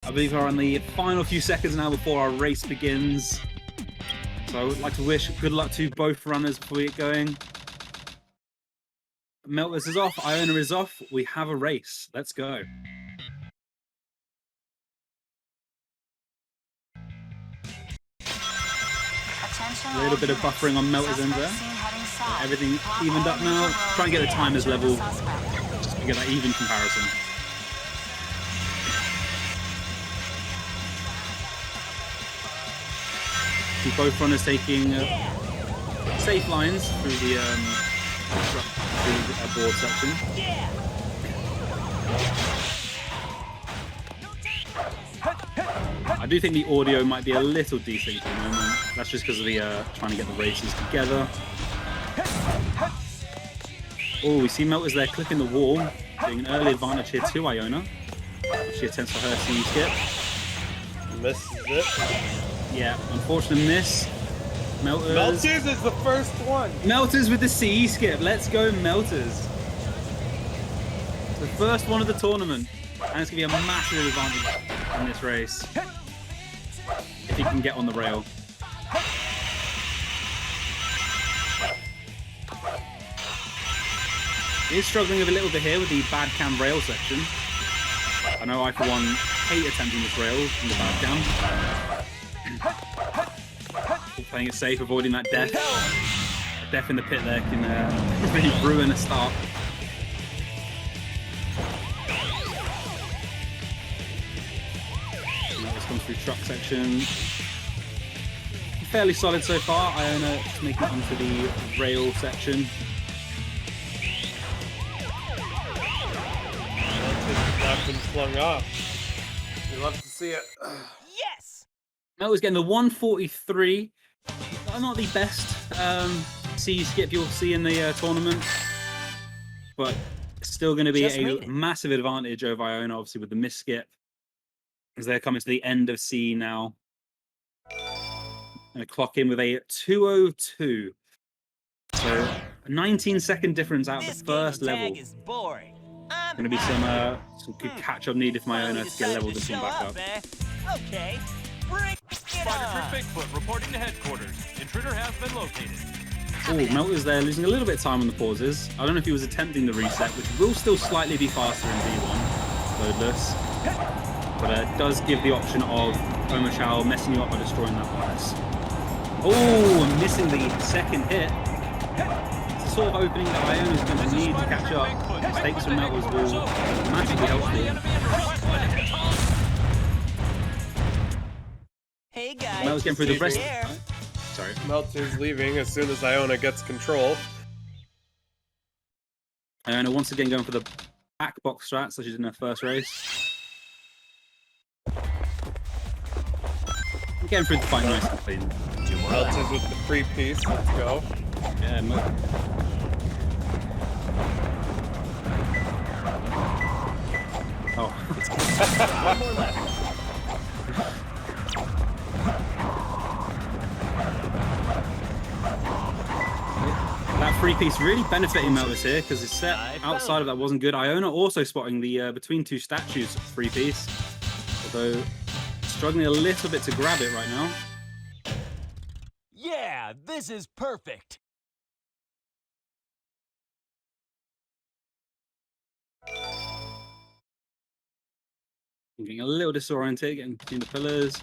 I believe we're on the final few seconds now before our race begins. So I would like to wish good luck to both runners before we get going. Meltrs is off, Iona is off. We have a race. Let's go. A little bit of buffering on Meltrs end there. Everything evened up now. Try and get the timers level just to get that even comparison. See both runners taking safe lines through the board section. I do think the audio might be a little desynced at the moment. That's just because of the trying to get the races together. Oh, we see Meltrs there clipping the wall, getting an early advantage here to Iona. She attempts for her CE skip. Misses it. Yeah, unfortunate miss. Meltrs is the first one. Meltrs with the CE skip. Let's go, Meltrs. The first one of the tournament. And it's going to be a massive advantage in this race. If he can get on the rail. He is struggling a little bit here with the bad cam rail section. I know I, for one, hate attempting this rail from the bad cam. Playing it safe, avoiding that death. A death in the pit there can really ruin a start. This comes through truck section. Fairly solid so far. Iona just making it onto the rail section. Not been slung off. You love to see it. Yes. Meltrs getting the 143. Not the best CE skip you'll see in the tournament, but still going to be a massive advantage over Iona, obviously with the miss skip, as they're coming to the end of C now. Going to clock in with a 2:02. So a 19-second difference out of the first level. Going to be some good catch-up needed for Iona to get leveled this one back up. Okay, bring it Spider for Bigfoot reporting to headquarters. Intruder has been located. Oh, Meltrs there losing a little bit of time on the pauses. I don't know if he was attempting the reset, which will still slightly be faster in V1, loadless. But it does give the option of Omochao messing you up by destroying that bias. Oh, missing the second hit. It's the sort of opening that Iona's going to need to catch up. Mistakes from Meltrs will massively help them. Hey guys, Meltrs getting through the rest. Sorry. Meltrs leaving as soon as Iona gets control. Iona once again going for the back box strat, such as in her first race. Getting through the fight nice and clean. Meltrs with the free piece. Let's go. Yeah, oh. one more left. That free piece really benefiting Meltrs here because his set outside of that wasn't good. Iona also spotting the between two statues free piece, although struggling a little bit to grab it right now. Yeah, this is perfect. I'm getting a little disoriented, getting between the pillars.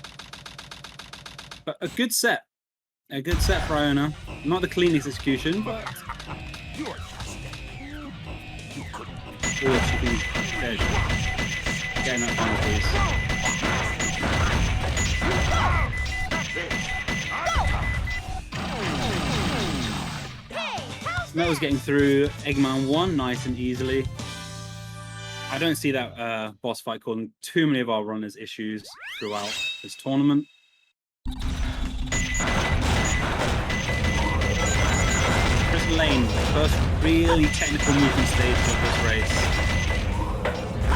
But a good set. A good set for Iona. Not the cleanest execution, but... Oh, she can getting that final piece. Meltrs getting through Eggman 1 nice and easily. I don't see that boss fight causing too many of our runners issues throughout this tournament. Lane, first really technical movement stage of this race.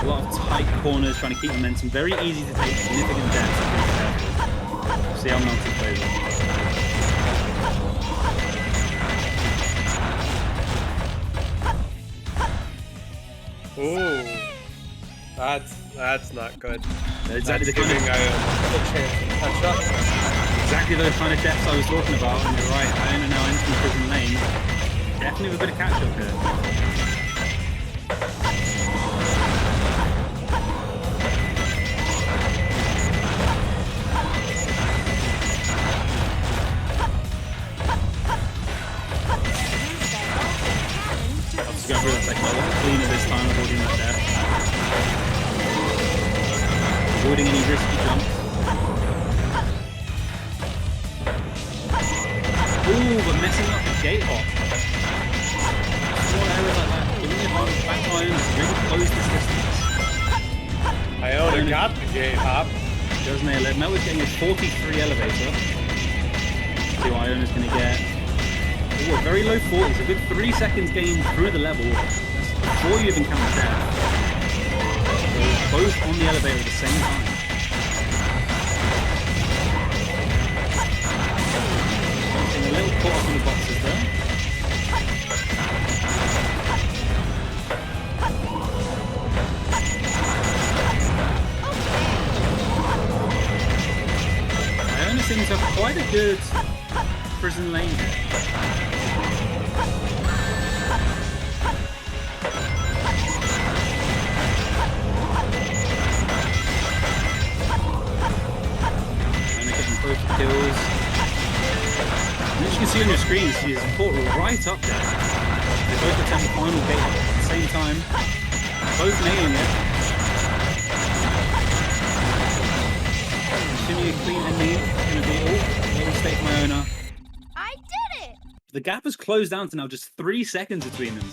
A lot of tight corners, trying to keep momentum. Very easy to take significant depth. See how Meltrs plays it. Ooh, that's not good. Exactly That's the kind giving of, a chance to catch up. exactly the kind of depths I was talking about. And you're right, Iona now entering prison lane. Definitely with a bit of catch up here. Go through that second, a lot cleaner this time, avoiding that death. Avoiding any risky jumps. Ooh, but messing up the gate hop. Small errors like that. Giving the advantage back line to really close this distance. Iona got the gate hop. Does nail it. Meltrs getting a 43 elevator. See what Iona's going to get. Ooh, a very low 40s, a good 3 seconds gain through the level. That's before you even count the death. So both on the elevator at the same time. Getting a little caught up on the boxes there. Iona seems to have quite a good prison lane here. Kills. And as you can see on your screen, she is caught right up there. They both attempt the final gate at the same time. Both nailing it. Assuming a clean ending, it's going to be all mistake from Iona. I did it! The gap has closed down to now just 3 seconds between them.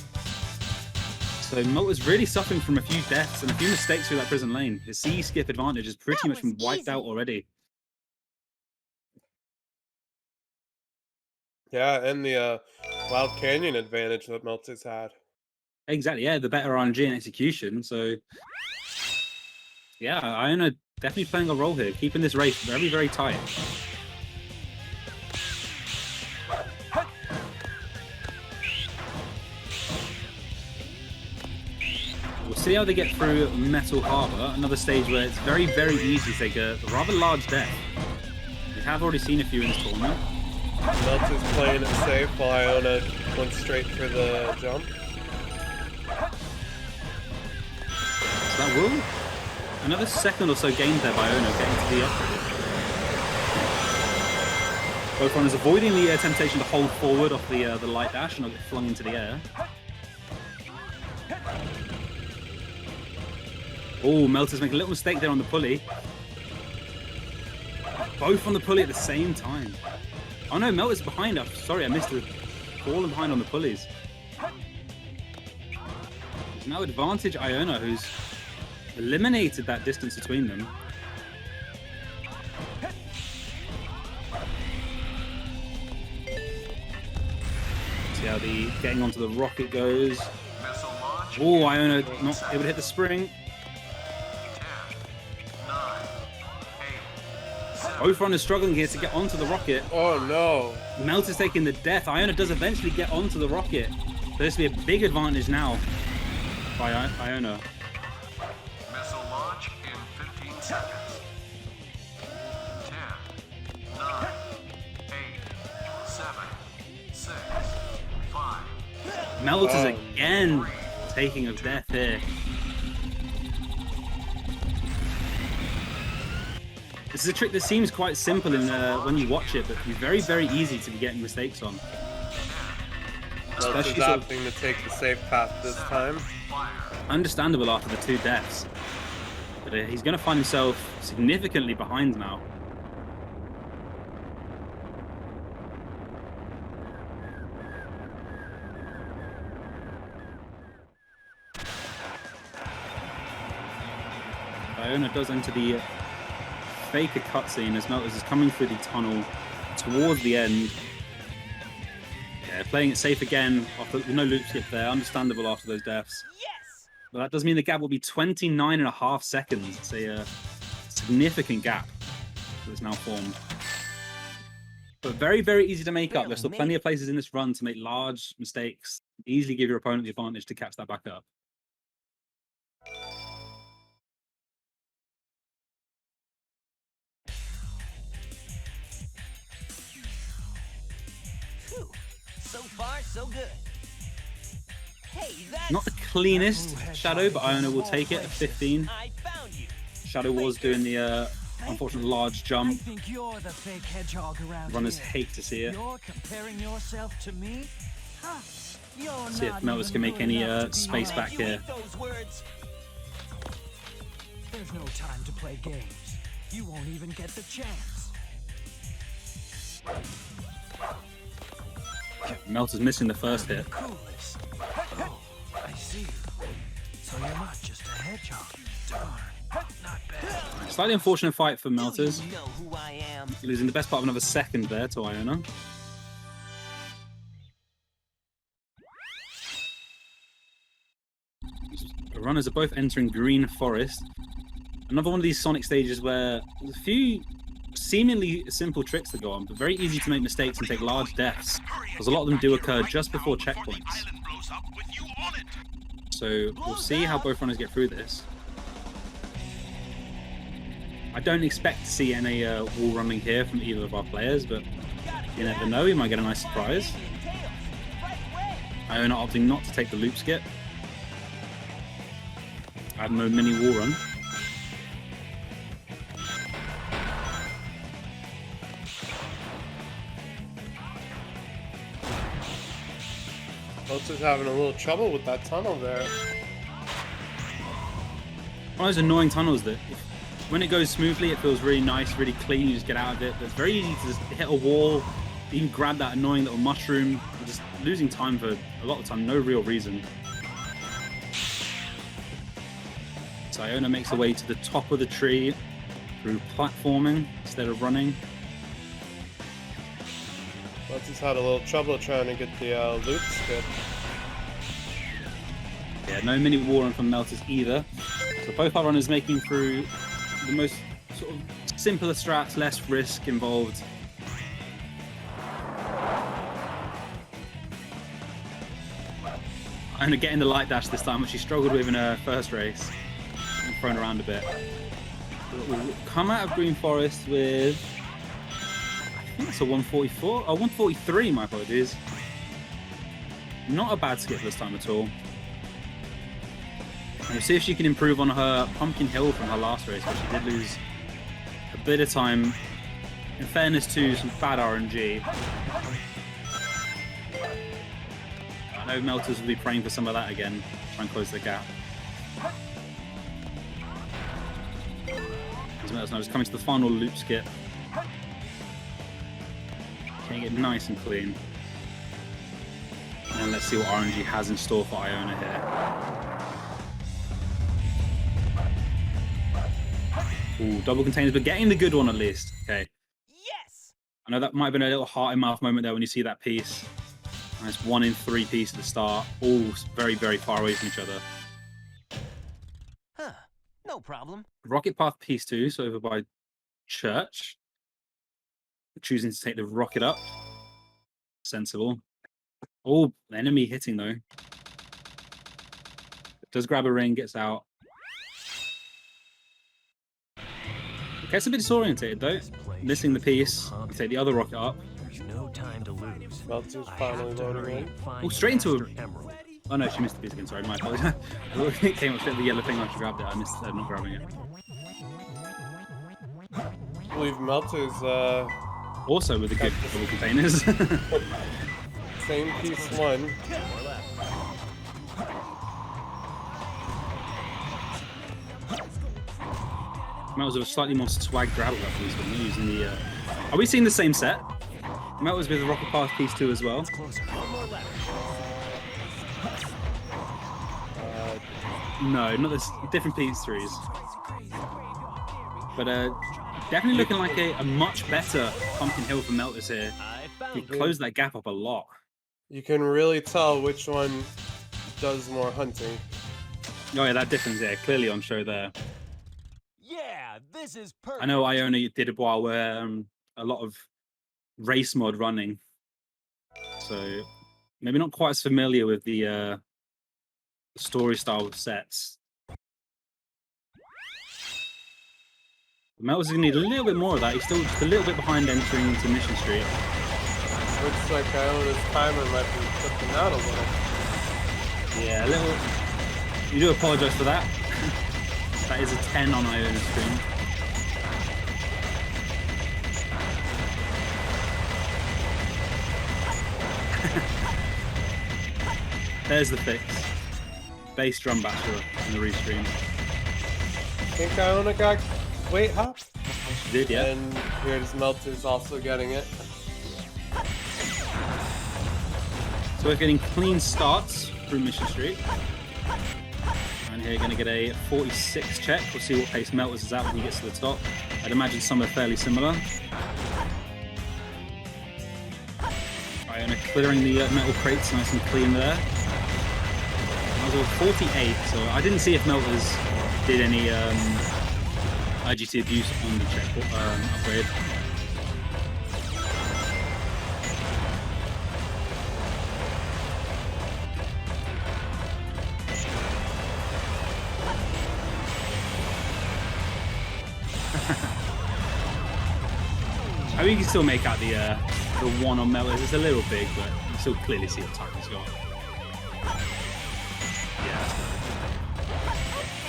So Meltrs really suffering from a few deaths and a few mistakes through that prison lane. His C skip advantage has pretty much been wiped out already. Yeah, and the Wild Canyon advantage that Meltrs had. Exactly, yeah, the better RNG and execution. So, yeah, Iona definitely playing a role here, keeping this race very, very tight. We'll see how they get through Metal Harbor, another stage where it's very, very easy to take a rather large death. We have already seen a few in this tournament. Meltrs playing it safe while Iona went straight for the jump. So that will another second or so gained there by Iona getting to the upgrade. Both runners avoiding the temptation to hold forward off the light dash and not get flung into the air. Oh, Meltrs make a little mistake there on the pulley. Both on the pulley at the same time. Oh no, Meltrs behind us. Sorry, I missed the falling behind on the pulleys. There's now advantage Iona, who's eliminated that distance between them. See how the getting onto the rocket goes. Oh, Iona not able to hit the spring. Both runners struggling here to get onto the rocket. Oh no. Meltrs taking the death. Iona does eventually get onto the rocket. So this will be a big advantage now by Iona. Missile launch in 15 seconds. 10, 9, 8, 7, 6, 5. Meltrs again taking a death here. This is a trick that seems quite simple in, when you watch it, but can be very, very easy to be getting mistakes on. Meltrs opting to take the safe path this time. Understandable after the 2 deaths. But he's going to find himself significantly behind now. Iona does enter the fake a cutscene as Meltrs is coming through the tunnel towards the end. Yeah, playing it safe again after no loop skip there. Understandable after those deaths. Yes! But that does mean the gap will be 29.5 seconds. It's a significant gap that's now formed. But very, very easy to make up. There's still plenty of places in this run to make large mistakes. Easily give your opponent the advantage to catch that back up. far, so good. Hey, that's... Not the cleanest Shadow, but Iona will take it at 15. I found you. Shadow was doing the unfortunate large I jump. think you're the fake hedgehog around Runners here. hate to see it. You're comparing yourself to me? Huh. You're See if not Meltrs even can make good any enough to be space mine. back You here. eat those words. There's no time to play games. You won't even get the chance. Meltrs missing the first hit. Coolest. Oh, I see you. So you're not just a hedgehog. Darn. Not bad. Slightly unfortunate fight for Meltrs. You know who I am. Losing the best part of another second there to Iona. The runners are both entering Green Forest. Another one of these Sonic stages where there's a few seemingly simple tricks to go on, but very easy to make mistakes and take large deaths, because a lot of them do occur just before checkpoints. So we'll see how both runners get through this. I don't expect to see any wall running here from either of our players, but you never know, we might get a nice surprise. Iona opting not to take the loop skip. I have no mini wall run. Meltrs having a little trouble with that tunnel there. One of those annoying tunnels that when it goes smoothly, it feels really nice, really clean, you just get out of it. But it's very easy to just hit a wall, even grab that annoying little mushroom, and just losing time for a lot of time, no real reason. So Iona makes her way to the top of the tree through platforming instead of running. Meltrs had a little trouble trying to get the loop skip. Yeah, no mini wall run from Meltrs either. So both our runners making through the most sort of simpler strats, less risk involved. Iona getting the light dash this time, which she struggled with in her first race. And thrown around a bit. But we'll come out of Green Forest with, I think it's a 144, oh 143, my apologies. Not a bad skip this time at all. And we'll see if she can improve on her Pumpkin Hill from her last race, where she did lose a bit of time. In fairness to some bad RNG. I know Meltrs will be praying for some of that again, try and close the gap. As Meltrs knows, coming to the final loop skip. Getting it nice and clean. And let's see what RNG has in store for Iona here. Ooh, double containers, but getting the good one at least. Okay. Yes. I know that might have been a little heart in mouth moment there when you see that piece. Nice 1 in 3 piece at the start. All very, very far away from each other. Huh. No problem. Rocket Path piece 2, so over by Church. Choosing to take the rocket up. Sensible. Oh, enemy hitting though. Does grab a ring, gets out. Gets a bit disorientated though. Missing the piece. Take the other rocket up. There's no time to lose. Meltrs finally loading in. Oh, straight into a... Oh no, she missed the piece again, sorry, my apologies. It came up straight to the yellow thing when she grabbed it. I missed not grabbing it. I believe Meltrs Also with the good double containers. same piece 1. Meltrs with a slightly more swag grab up piece one, using the... Are we seeing the same set? Meltrs with the Rocket Path piece 2 as well. No, not this. Different piece 3s. But definitely looking like a much better Pumpkin Hill for Meltrs here. He closed that gap up a lot. You can really tell which one does more hunting. Oh yeah, that difference there clearly on show there. Yeah, this is perfect. I know Iona did a while where a lot of race mod running, so maybe not quite as familiar with the story style sets. Meltrs is going to need a little bit more of that. He's still a little bit behind entering into Mission Street. Looks like Iona's timer might be flipping out a little. Yeah, a little. You do apologise for that. That is a 10 on Iona's screen. There's the fix. Bass drum basher in the restream. I think Iona got weight hopped. She did, yeah. And here's Meltrs also getting it. So we're getting clean starts through Mission Street. And here going to get a 46 check. We'll see what pace Meltrs is at when he gets to the top. I'd imagine some are fairly similar. Iona clearing the metal crates nice and clean there. That was a 48, so I didn't see if Meltrs did any IGT abuse on the check upgrade. I mean, you can still make out the one on Meltrs. It's a little big, but you can still clearly see what time he's got. Yeah.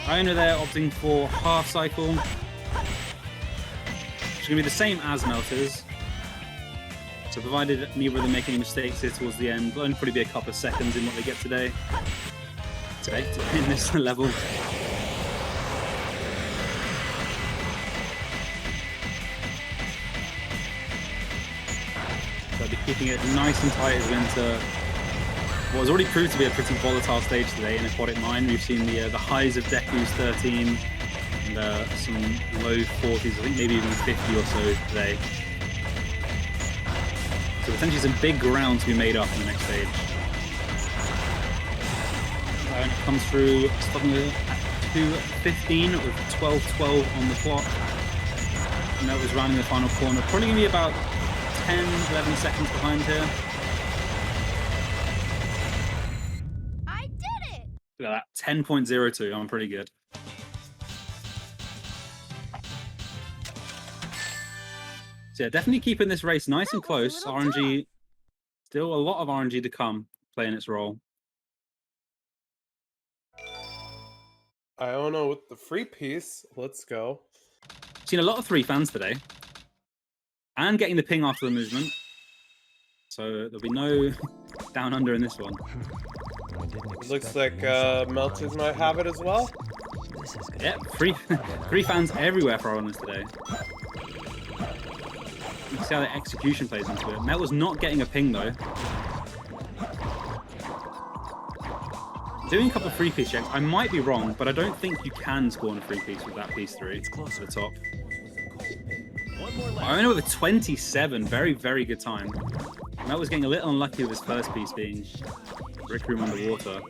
Iona there opting for half cycle. It's going to be the same as Meltrs. So provided neither of them make any mistakes here towards the end, it'll only probably be a couple of seconds in what they get today in this level. They'll be keeping it nice and tight as we enter what has already proved to be a pretty volatile stage today in Aquatic Mine. We've seen the highs of Deku's 13 and some low 40s, I think maybe even 50 or so today. So potentially some big ground to be made up in the next stage. And it comes through stopping at 2:15 with 12:12 on the clock. And that was rounding the final corner. Probably going to be about 10, 11 seconds behind here. I did it! Look at that, 10.02. I'm pretty good. So yeah, definitely keeping this race nice and close. RNG, still a lot of RNG to come playing its role. Iona with the free piece. Let's go. Seen a lot of 3 fans today. And getting the ping after the movement. So there'll be no down under in this one. It looks like Meltrs might have it as well. Yep, three fans everywhere for our honors today. You can see how the execution plays into it. Mel was not getting a ping though. Doing a couple of free piece checks. I might be wrong, but I don't think you can score on a free piece with that piece 3 to the top. Iona with a 27, very, very good time. Mel was getting a little unlucky with his first piece being Rick Room underwater.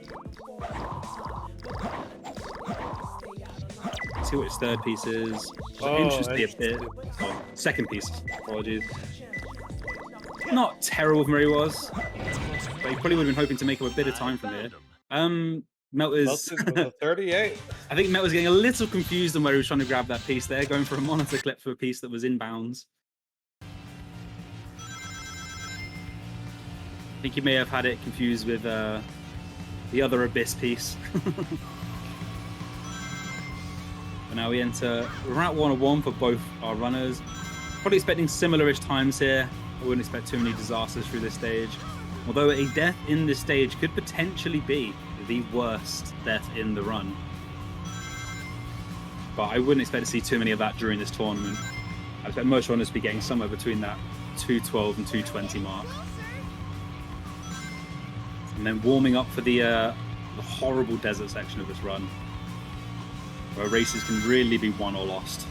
Let's see what his third piece is. Interesting a bit. Oh, second piece, apologies. Not terrible from where he was, but he probably would have been hoping to make up a bit of time from here. Meltrs with a 38. I think Melt was getting a little confused on where he was trying to grab that piece there, going for a monitor clip for a piece that was inbounds. I think he may have had it confused with the other Abyss piece. But now we're at 101 for both our runners. Probably expecting similar-ish times here. I wouldn't expect too many disasters through this stage. Although a death in this stage could potentially be the worst death in the run. But I wouldn't expect to see too many of that during this tournament. I expect most runners to be getting somewhere between that 212 and 220 mark. And then warming up for the horrible desert section of this run, where races can really be won or lost.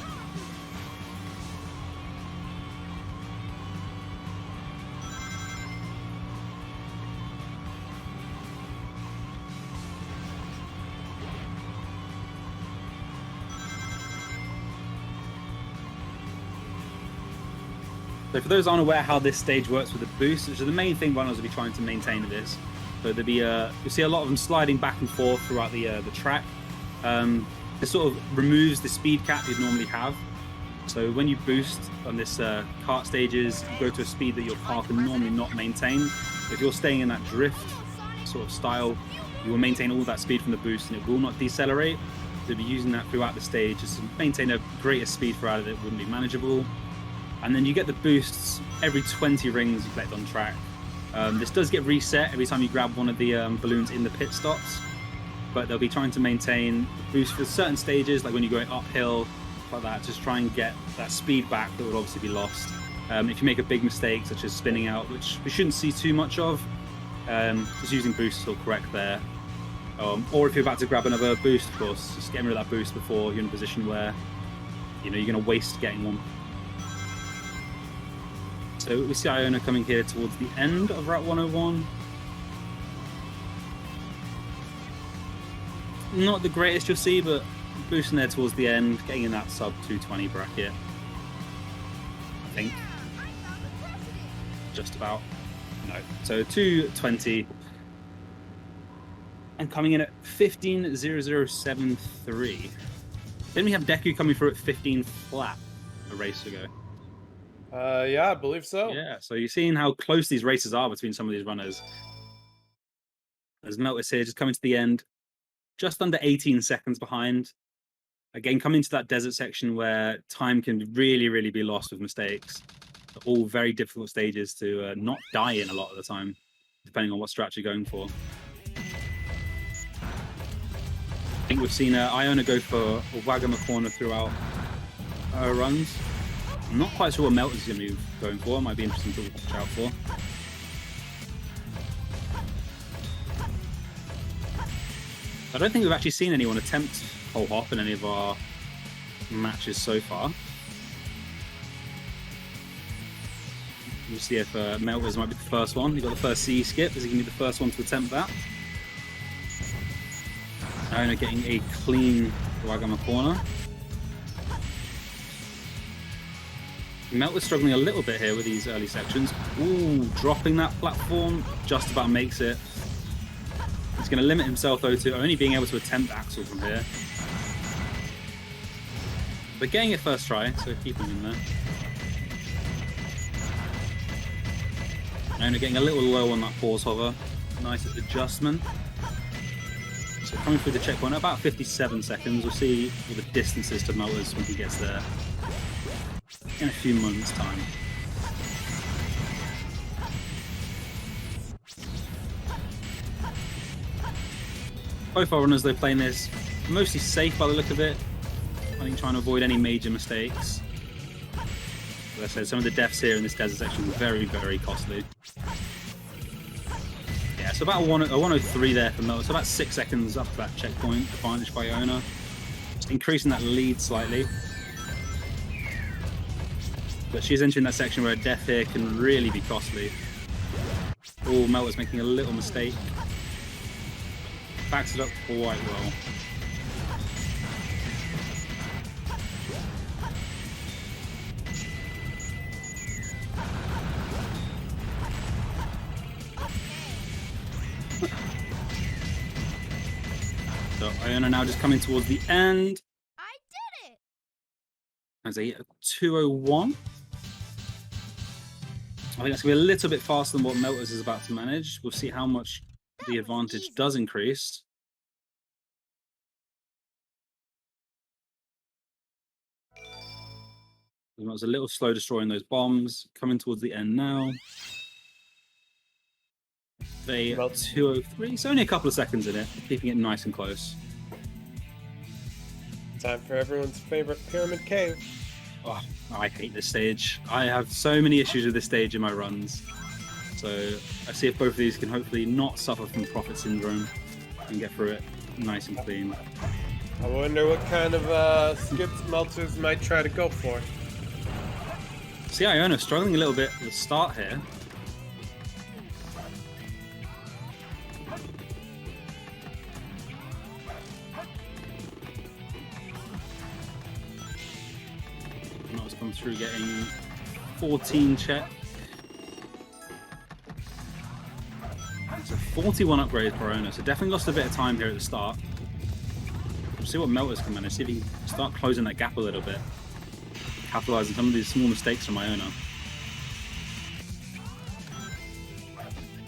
So for those unaware how this stage works with the boost, which is the main thing runners will be trying to maintain with this. So there'll be you'll see a lot of them sliding back and forth throughout the track. This sort of removes the speed cap you'd normally have. So when you boost on this kart stages, you go to a speed that your car can normally not maintain. If you're staying in that drift sort of style, you will maintain all that speed from the boost and it will not decelerate. So you'll be using that throughout the stage just to maintain a greater speed throughout it that wouldn't be manageable. And then you get the boosts every 20 rings you collect on track. This does get reset every time you grab one of the balloons in the pit stops, but they'll be trying to maintain the boost for certain stages, like when you're going uphill, like that, just try and get that speed back that would obviously be lost. If you make a big mistake, such as spinning out, which we shouldn't see too much of, just using boosts will correct there. Or if you're about to grab another boost, of course, just getting rid of that boost before you're in a position where you're going to waste getting one. So we see Iona coming here towards the end of Route 101. Not the greatest you'll see, but boosting there towards the end, getting in that sub 220 bracket. I think. Just about. No. So 220. And coming in at 15.0073. Then we have Deku coming through at 15 flat a race ago. Yeah, I believe so. Yeah, so you're seeing how close these races are between some of these runners. As Meltrs here, just coming to the end, just under 18 seconds behind. Again, coming into that desert section where time can really, really be lost with mistakes. All very difficult stages to not die in a lot of the time, depending on what strat you're going for. I think we've seen Iona go for a Wagama corner throughout her runs. I'm not quite sure what Meltrs is going to be going for. It might be interesting to watch out for. I don't think we've actually seen anyone attempt whole hop in any of our matches so far. We'll see if Meltrs might be the first one. He got the first CE skip. Is he going to be the first one to attempt that? Iona getting a clean Wagama corner. Meltrs struggling a little bit here with these early sections. Ooh, dropping that platform just about makes it. He's going to limit himself though to only being able to attempt Axel from here. But getting it first try, so keeping him there. Iona getting a little low on that pause hover. Nice adjustment. So coming through the checkpoint at about 57 seconds. We'll see what the distance is to Meltrs when he gets there in a few moments' time. Both our runners, though, playing this mostly safe by the look of it. I think trying to avoid any major mistakes. As I said, some of the deaths here in this desert section are very, very costly. Yeah, so about a 103 there for Meltrs. So about 6 seconds up to that checkpoint advantage by Iona. Just increasing that lead slightly. But she's entering that section where a death here can really be costly. Oh, Meltrs making a little mistake. Backs it up quite well. So Iona now just coming towards the end. I did it! As a 201. I think that's going to be a little bit faster than what Meltrs is about to manage. We'll see how much the advantage does increase. Meltrs a little slow destroying those bombs. Coming towards the end now. They 203. So only a couple of seconds in it, keeping it nice and close. Time for everyone's favorite pyramid cave. Oh, I hate this stage. I have so many issues with this stage in my runs. So I see if both of these can hopefully not suffer from Prophet Syndrome and get through it nice and clean. I wonder what kind of skips Meltrs might try to go for. See Iona struggling a little bit at the start here. Come through getting 14 check. It's a 41 upgrade for Iona, so definitely lost a bit of time here at the start. We'll see what Meltrs can manage, see if he can start closing that gap a little bit. capitalize on some of these small mistakes from Iona.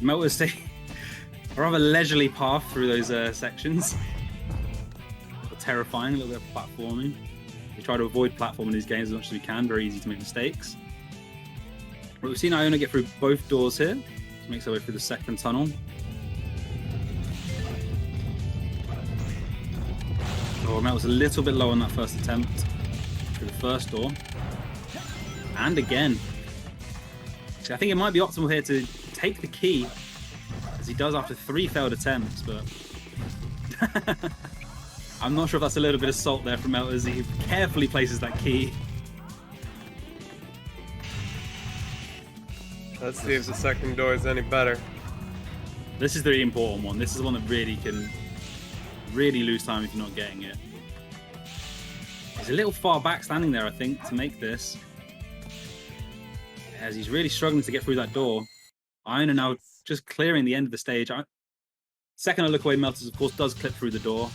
Meltrs take a rather leisurely path through those sections. Terrifying, a little bit of platforming. We try to avoid platforming in these games as much as we can, very easy to make mistakes. But we've seen Iona get through both doors here. She makes her way through the second tunnel. Oh, Melt was a little bit low on that first attempt through the first door. And again. See, I think it might be optimal here to take the key, as he does after 3 failed attempts, but I'm not sure if that's a little bit of salt there from Meltrs. He carefully places that key. Let's see if the second door is any better. This is the important one. This is the one that really can lose time if you're not getting it. He's a little far back standing there, I think, to make this. As he's really struggling to get through that door. Iona now just clearing the end of the stage. Second I look away, Meltrs, of course, does clip through the door.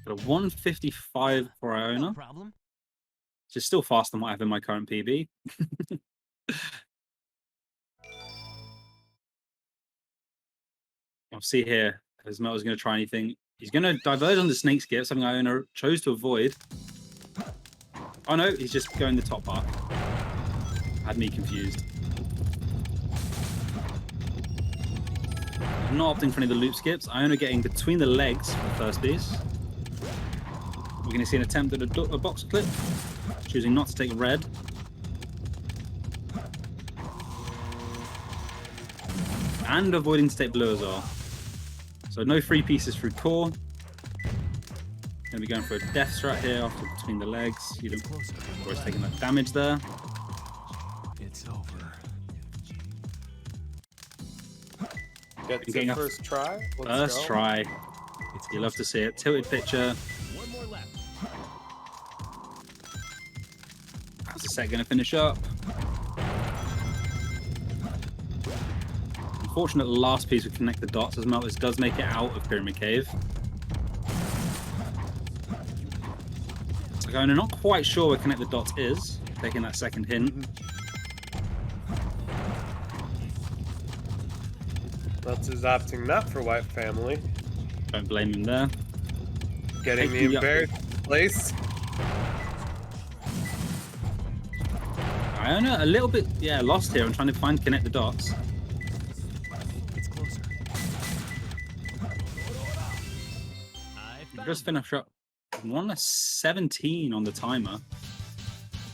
Got a 155 for Iona. Problem? Which is still faster than what I have in my current PB. I'll see here as Meltrs going to try anything. He's going to diverge on the snake skip, something Iona chose to avoid. Oh no, he's just going the top part. Had me confused. Not opting for any of the loop skips. Iona getting between the legs for the first piece. We're going to see an attempt at a box clip. Choosing not to take red. And avoiding to take blue as well. So no free pieces through core. Going to be going for a death strat here after between the legs. You don't, of course, taking that damage there. It's over. Get Getting the a first try. First try. You love to see it. Tilted picture. One more left. How's the set going to finish up? Unfortunate last piece would connect the dots as Meltrs does make it out of Pyramid Cave. So I'm not quite sure where connect the dots is, taking that second hint. Meltrs is opting not for white family. Don't blame him there. Getting Taking the the- embarrassed place. Iona a little bit, lost here. I'm trying to connect the dots. It's closer. Just finish up 1:17 on the timer.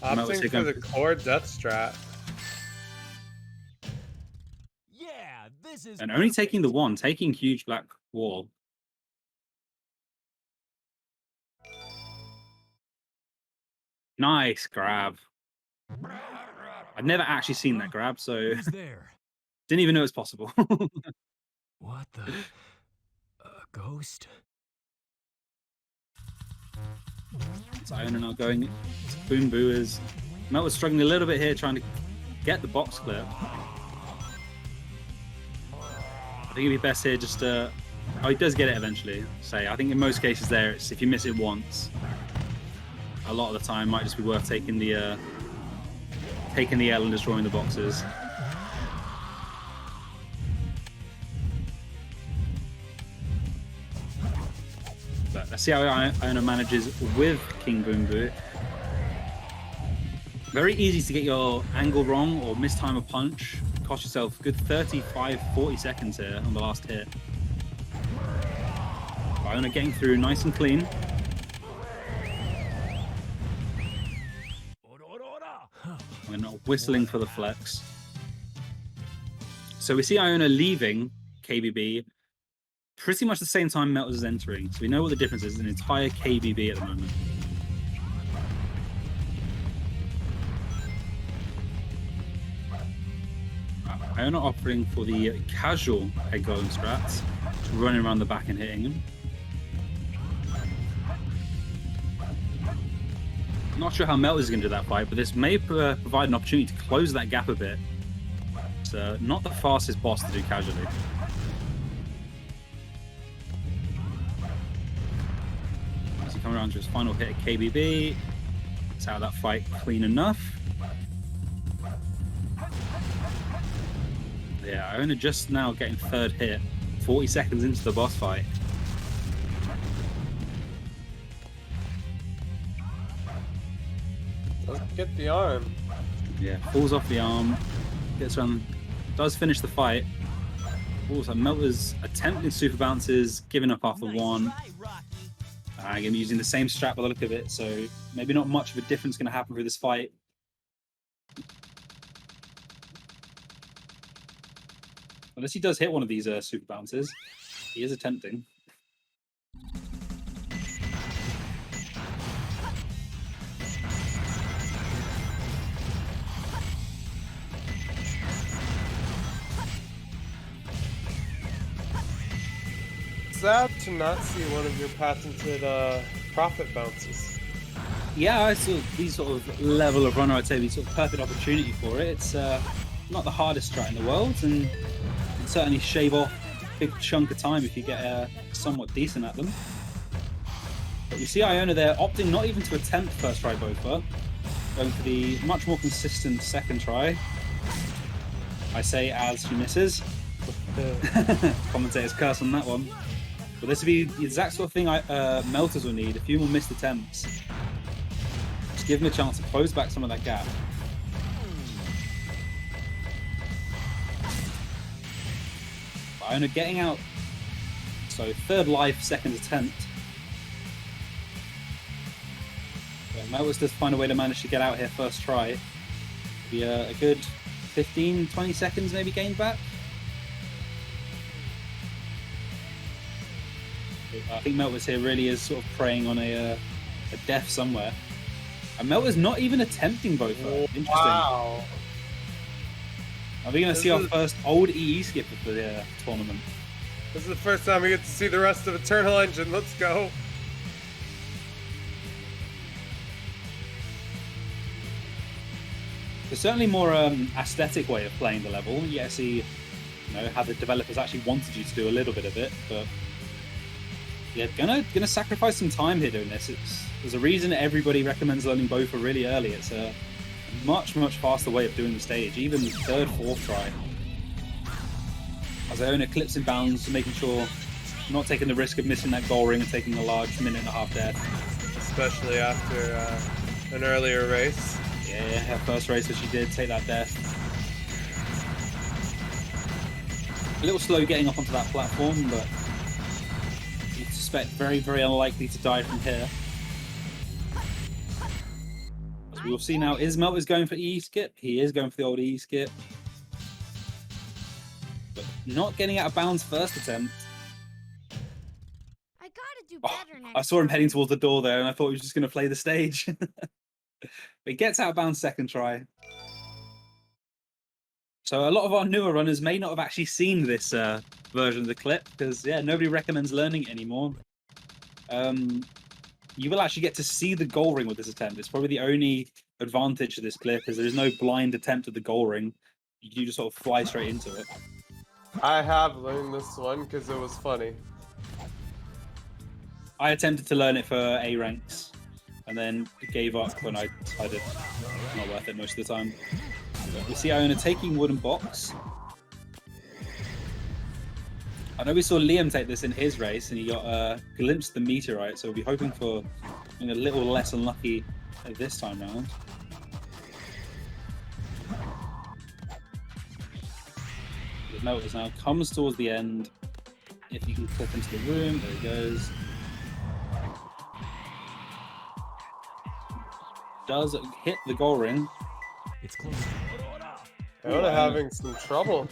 Opting for the core death strat. Yeah, this is And only taking the one, taking huge black wall. Nice grab. I've never actually seen that grab, so Who's there? didn't even know it was possible. What the? A ghost? So Iona now going. Boom Boo is. Melt was struggling a little bit here trying to get the box clip. I think it'd be best here just to. Oh, he does get it eventually. Say, I think in most cases there, it's if you miss it once, a lot of the time it might just be worth taking the L and destroying the boxes. But let's see how Iona manages with King Boom Boo. Very easy to get your angle wrong or mistime a punch. Cost yourself a good 35-40 seconds here on the last hit. Iona getting through nice and clean. We're not whistling for the flex. So we see Iona leaving KBB pretty much the same time Meltrs is entering. So we know what the difference is, an entire KBB at the moment. Iona opting for the casual head golem strats, running around the back and hitting him. Not sure how Meltrs is going to do that fight, but this may provide an opportunity to close that gap a bit. It's not the fastest boss to do casually. As he comes around down to his final hit at KBB. Gets out of that fight clean enough. Yeah, Iona just now getting third hit, 40 seconds into the boss fight. Doesn't get the arm. Yeah, falls off the arm, gets around, does finish the fight. Also, Meltrs attempting super bounces, giving up after one. Again, using the same strat by the look of it, so maybe not much of a difference going to happen through this fight. Unless he does hit one of these super bounces. He is attempting. Sad to not see one of your patented profit bounces. Yeah, I saw these sort of level of runner, I'd say, the sort of perfect opportunity for it. It's not the hardest strat in the world, and you can certainly shave off a big chunk of time if you get somewhat decent at them. But you see Iona there opting not even to attempt first try Bofa, going for the much more consistent second try. I say as she misses. Commentator's curse on that one. But this would be the exact sort of thing Meltrs will need, a few more missed attempts. Just give him a chance to close back some of that gap. But Iona getting out, so third life, second attempt. Meltrs does find a way to manage to get out here first try. Be a good 15, 20 seconds maybe gained back. I think Meltrs here really is sort of preying on a death somewhere. And Meltrs not even attempting both. Interesting. Wow. Are we going to see our first old EE skipper for the tournament? This is the first time we get to see the rest of Eternal Engine. Let's go. There's certainly more aesthetic way of playing the level. You get to see, how the developers actually wanted you to do a little bit of it, but yeah, gonna sacrifice some time here doing this. There's a reason everybody recommends learning Bofa really early. It's a much faster way of doing the stage, even third, fourth try. As Iona clips and bounds, making sure not taking the risk of missing that goal ring and taking a large minute-and-a-half death. Especially after an earlier race. Yeah, her first race that she did take that death. A little slow getting up onto that platform, but you'd suspect very unlikely to die from here. As we will see now, is Meltrs going for E skip? He is going for the old E skip. But not getting out of bounds first attempt. I gotta do better next I saw him time. heading towards the door there, and I thought he was just going to play the stage. But he gets out of bounds second try. So a lot of our newer runners may not have actually seen this version of the clip, because yeah, nobody recommends learning it anymore. You will actually get to see the goal ring with this attempt. It's probably the only advantage of this clip, is there is no blind attempt at the goal ring. You just sort of fly straight into it. I have learned this one because it was funny. I attempted to learn it for A ranks, and then gave up when I decided it's not worth it most of the time. But we see Iona taking wooden box. I know we saw Liam take this in his race, and he got a glimpse of the meteorite, so we'll be hoping for a little less unlucky this time round. The Meltrs now comes towards the end. If you can clip into the room, there he goes. Does hit the goal ring. It's close. Iona having some trouble.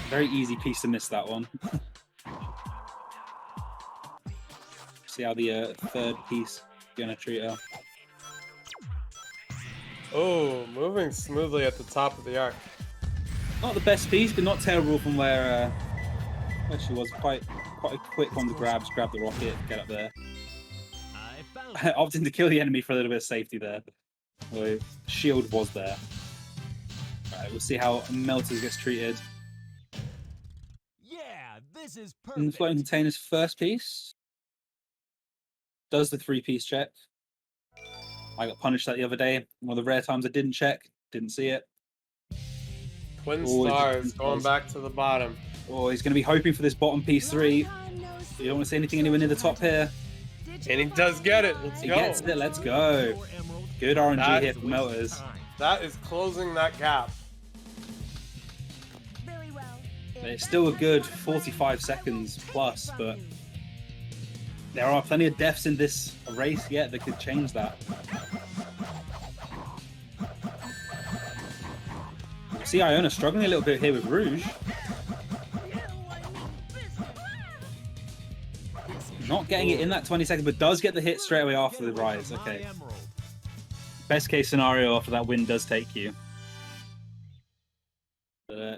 Very easy piece to miss that one. See how the third piece gonna treat her. Oh, moving smoothly at the top of the arc. Not the best piece, but not terrible from where she was. Quite quick on the grabs, grab the rocket, get up there. Opting to kill the enemy for a little bit of safety there. The shield was there. Right, we'll see how Meltrs gets treated. Yeah, this is In the floating container's first piece. does the 3-piece check. I got punished that the other day. One of the rare times I didn't check, didn't see it. Twin Always the stars twin going stars. back to the bottom. Oh, he's going to be hoping for this bottom piece 3. You don't want to see anything anywhere near the top here. And he does get it. Let's He go. gets it. Let's go. Good RNG That- here from Meltrs. That is closing that gap. Very well. It's still a good 45 seconds plus, but there are plenty of deaths in this race yet that could change that. See Iona struggling a little bit here with Rouge. Not getting it in that 20 seconds, but does get the hit straight away after the rise. Okay. Best case scenario after that win does take you.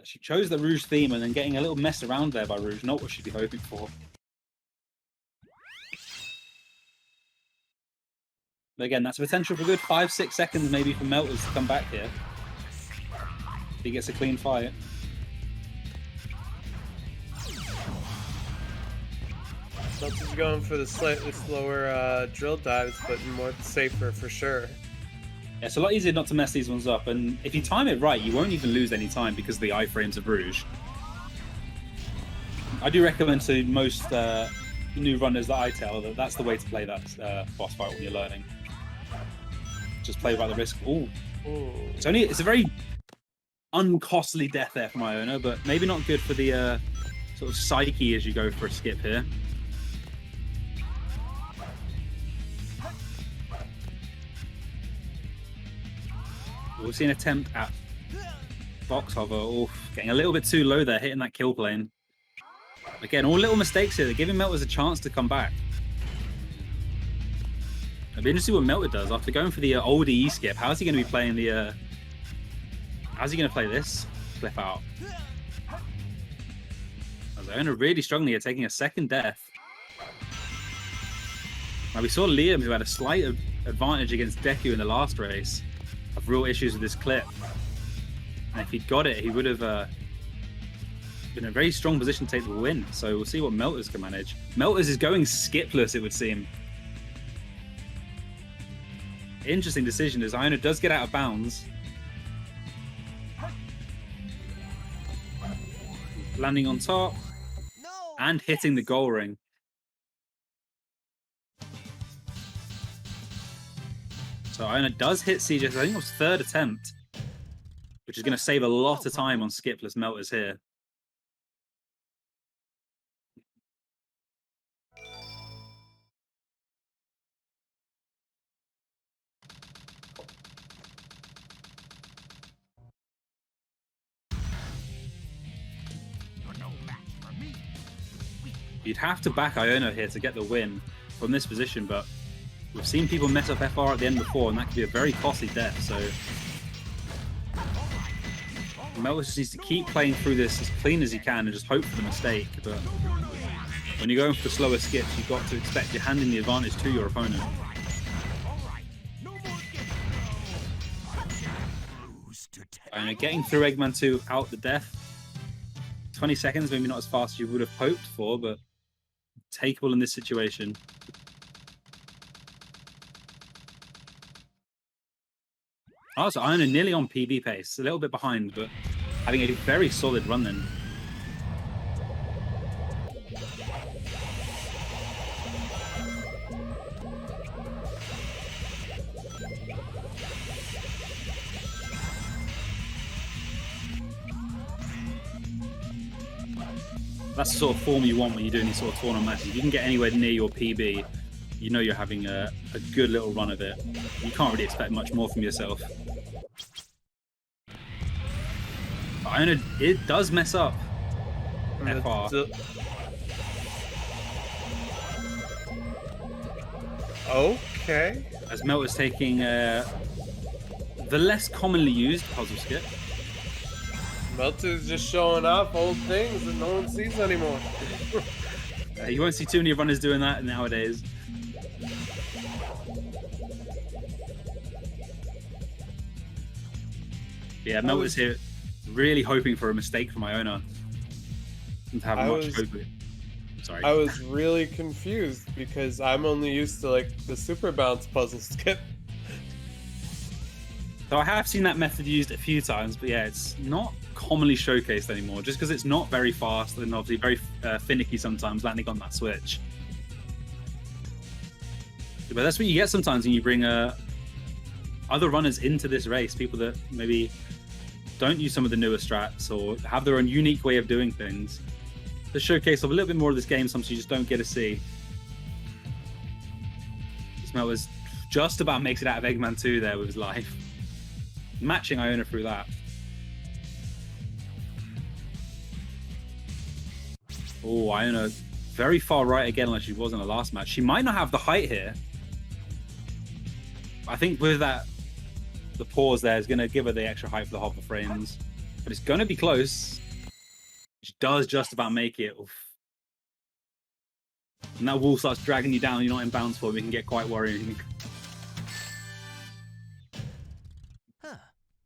She chose the Rouge theme and then getting a little messed around there by Rouge, not what she'd be hoping for. But again, that's a potential for a good 5-6 seconds maybe for Meltrs to come back here. If he gets a clean fight. Meltrs is going for the slightly slower drill dives, but more safer for sure. Yeah, it's a lot easier not to mess these ones up, and if you time it right, you won't even lose any time because of the iframes of Rouge. I do recommend to most new runners that I tell that that's the way to play that boss fight when you're learning. Just play by the risk. Ooh. Ooh. It's a very uncostly death there from Iona, but maybe not good for the sort of psyche as you go for a skip here. We'll see an attempt at box hover. Oh, getting a little bit too low there, hitting that kill plane. Again, all little mistakes here. They're giving Meltrs a chance to come back. I'd be interested to see what Meltr does after going for the old E skip. How's he going to be playing the? How's he going to play this flip out? Iona really struggling here, taking a second death. Now we saw Liam, who had a slight advantage against Deku in the last race, have real issues with this clip. And if he'd got it, he would have been in a very strong position to take the win. So we'll see what Meltrs can manage. Meltrs is going skipless, it would seem. Interesting decision as Iona does get out of bounds. Landing on top and hitting the goal ring. So Iona does hit CJ, I think it was third attempt, which is going to save a lot of time on skipless Meltrs here. You'd have to back Iona here to get the win from this position, but we've seen people mess up FR at the end before, and that could be a very costly death, so Meltrs just needs to keep playing through this as clean as he can and just hope for the mistake, but when you're going for slower skips, you've got to expect you're handing the advantage to your opponent. And getting through Eggman 2 out the death. 20 seconds, maybe not as fast as you would have hoped for, but takeable in this situation. Oh, so Iona nearly on PB pace, a little bit behind, but having a very solid run then. That's the sort of form you want when you're doing these sort of tournament matches. If you can get anywhere near your PB, you know you're having a good little run of it. You can't really expect much more from yourself. Iona, it does mess up. FR. Okay. As Meltrs taking the less commonly used puzzle skip. Meltrs just showing off old things that no one sees anymore. You won't see too many runners doing that nowadays. Yeah, Meltrs here really hoping for a mistake from Iona. To have much hope. Sorry. I was really confused because I'm only used to like the super bounce puzzle skip. So I have seen that method used a few times, but yeah, it's not commonly showcased anymore, just because it's not very fast and obviously very finicky sometimes landing on that switch. But that's what you get sometimes when you bring other runners into this race, people that maybe don't use some of the newer strats or have their own unique way of doing things. The showcase of a little bit more of this game, sometimes you just don't get to see. Meltrs just about makes it out of Eggman 2 there with his life. Matching Iona through that. Oh, Iona very far right again like she was in the last match. She might not have the height here. I think with that, the pause there is going to give her the extra height for the hover frames. But it's going to be close. She does just about make it. Oof. And that wall starts dragging you down. You're not in bounds for it. It can get quite worrying. Huh.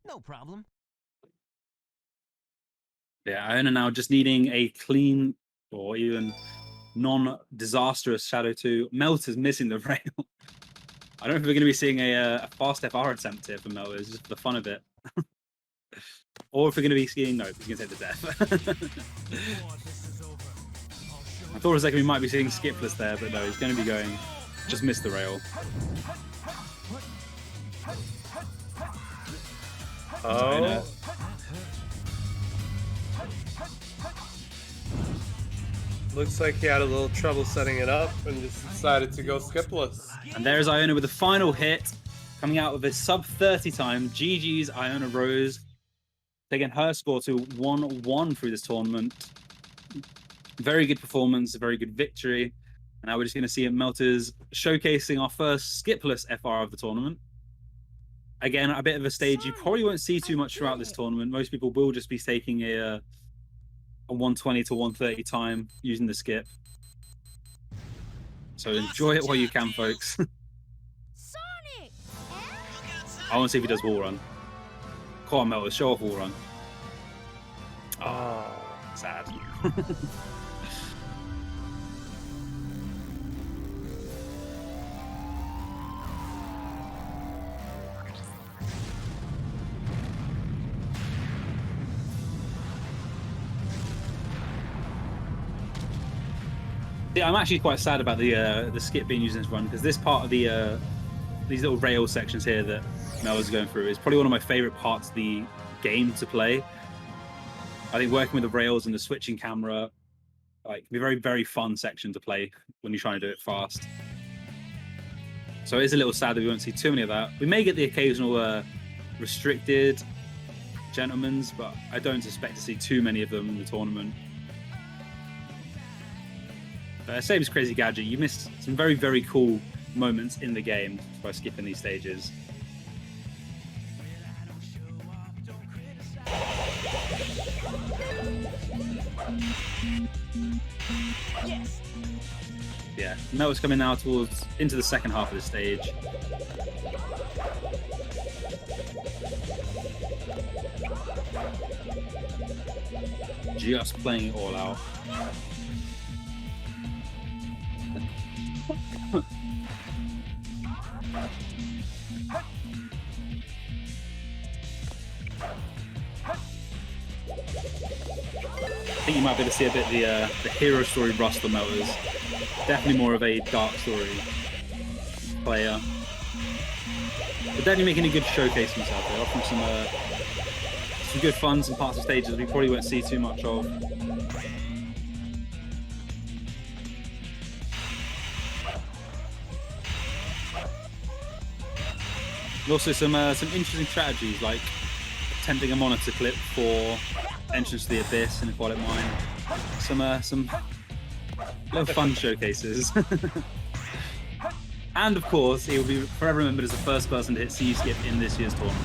No problem. Yeah, Iona now just needing a clean or even non-disastrous Shadow 2. Meltrs missing the rail. I don't know if we're going to be seeing a fast FR attempt here for Meltrs, just for the fun of it. Or if we're going to be seeing... No, he's going to take the death. I thought for a second we might be seeing skipless there, but no, he's going to be going... Just missed the rail. Oh. Looks like he had a little trouble setting it up and just decided to go skipless. And there's Iona with the final hit, coming out with a sub-30 time. GG's Iona Rose, taking her score to 1-1 through this tournament. Very good performance, a very good victory. And now we're just going to see Meltrs showcasing our first skipless FR of the tournament. Again, a bit of a stage you probably won't see too much throughout this tournament. Most people will just be taking a 120 to 130 time using the skip. So enjoy it while you can, folks. Sonic! I want to see if he does wall run. Come on, Meltrs, show off wall run. Oh. Sad. Yeah, I'm actually quite sad about the skip being used in this run, because this part of the these little rail sections here that Mel is going through is probably one of my favorite parts of the game to play. I think working with the rails and the switching camera, like, can be a very, very fun section to play when you're trying to do it fast. So it is a little sad that we won't see too many of that. We may get the occasional restricted gentlemen's, but I don't suspect to see too many of them in the tournament. Same as Crazy Gadget, you missed some very, very cool moments in the game by skipping these stages. Yes. Yeah, Melt's coming now into the second half of the stage. Just playing it all out. I think you might be able to see a bit the hero story rust on Meltrs. Definitely more of a dark story player. But definitely making a good showcase of himself there, offering some good fun, some parts of stages we probably won't see too much of. And also some interesting strategies, like attempting a monitor clip for entrance to the abyss in Aquatic Mine. Some little fun showcases. And of course, he will be forever remembered as the first person to hit C skip in this year's tournament.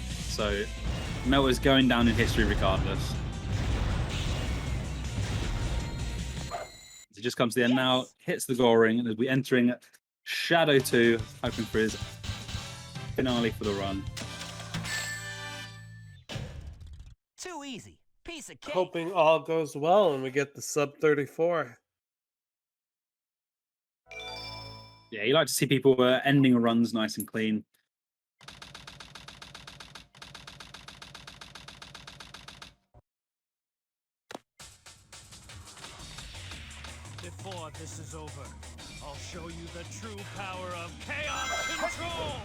So Mel is going down in history regardless. He just comes to the end now, hits the goal ring, and we'll be entering Shadow 2, hoping for his finale for the run. Too easy. Piece of cake. Hoping all goes well and we get the sub 34. Yeah, you like to see people ending runs nice and clean. Before this is over, I'll show you the true power of chaos control!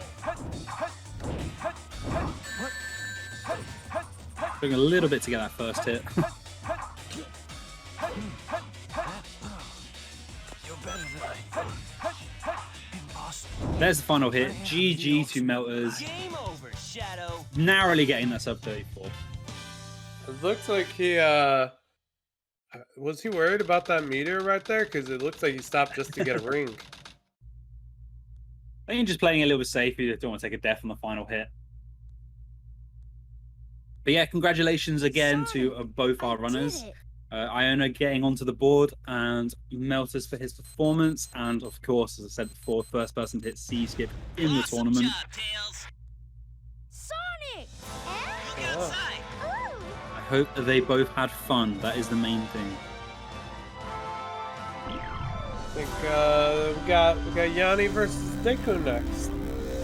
Doing a little bit to get that first hit. You're better than I thought. Impossible. There's the final hit. GG to Meltrs. Game over, Shadow. Narrowly getting that sub 34. It looks like he was he worried about that meter right there? Because it looks like he stopped just to get a ring. I think just playing a little bit safe. You don't want to take a death on the final hit. But yeah, congratulations again to both our runners. Iona getting onto the board and Meltrs for his performance. And of course, as I said before, first person to hit C-skip in the tournament. Job, Tails. Sonic! Look And... outside. Ooh! I hope that they both had fun. That is the main thing. I think we got Yanni versus Deku next.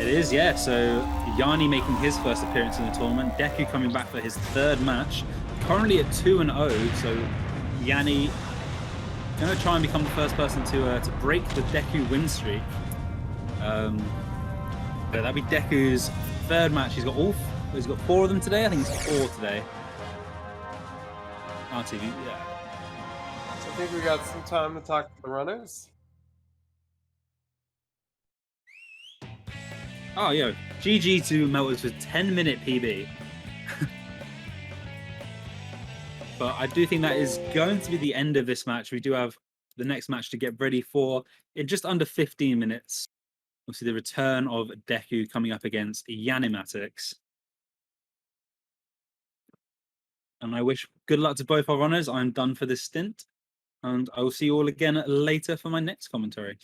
It is, yeah. So Yanni making his first appearance in the tournament. Deku coming back for his third match. Currently at 2-0. So Yanni going to try and become the first person to break the Deku win streak. But that'd be Deku's third match. He's got 4 of them today. I think it's 4 today. RTV, yeah. So I think we got some time to talk to the runners. Oh, yo, GG to Meltrs with 10-minute PB. But I do think that is going to be the end of this match. We do have the next match to get ready for in just under 15 minutes. We'll see the return of Deku coming up against Yanimatics. And I wish good luck to both our runners. I'm done for this stint. And I will see you all again later for my next commentary.